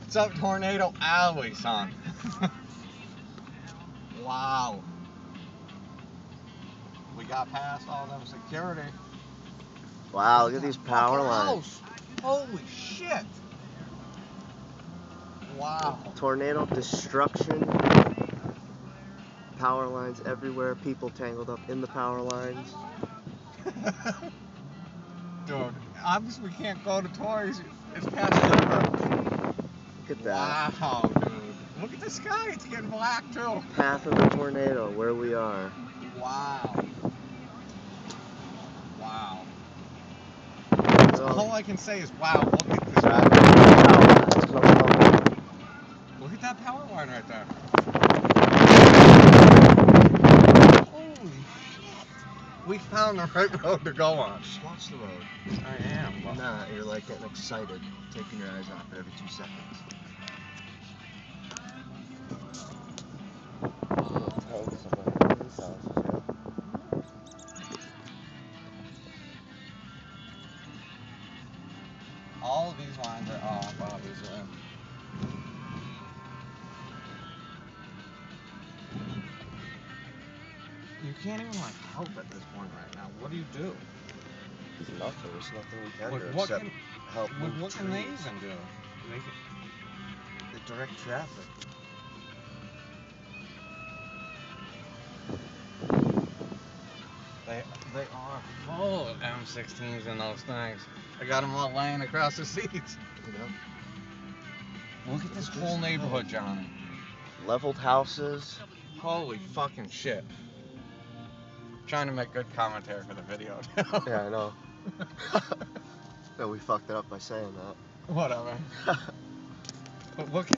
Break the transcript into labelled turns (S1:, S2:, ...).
S1: It's up Tornado Alley, son. Wow. We got past all them security.
S2: Wow, look at these power lines.
S1: Holy shit. Wow.
S2: Tornado destruction. Power lines everywhere. People tangled up in the power lines.
S1: Dude, obviously we can't go to Toys. It's past the
S2: Look at that.
S1: Wow, dude. Look at the sky. It's getting black, too.
S2: Path of the tornado, where we are.
S1: Wow. Wow.
S2: So,
S1: all I can say is, wow, look at this. Look at that power line right there. Holy shit. We found the right road to go on.
S2: Just watch the road.
S1: I am. Well,
S2: Nah, you're like getting excited, taking your eyes off it every 2 seconds.
S1: all of these lines are off, obviously. You can't even like help at this point right now. What do you do?
S2: There's nothing. There's nothing we can do
S1: What
S2: except help move
S1: what can they
S2: trees.
S1: even do?
S2: They direct traffic.
S1: They are full of M16s in those things. I got them all laying across the seats.
S2: You know?
S1: Look at this whole neighborhood, Johnny.
S2: Leveled houses.
S1: Holy fucking shit. Trying to make good commentary for the video.
S2: Yeah, I know. No, we fucked it up by saying that.
S1: Whatever. But look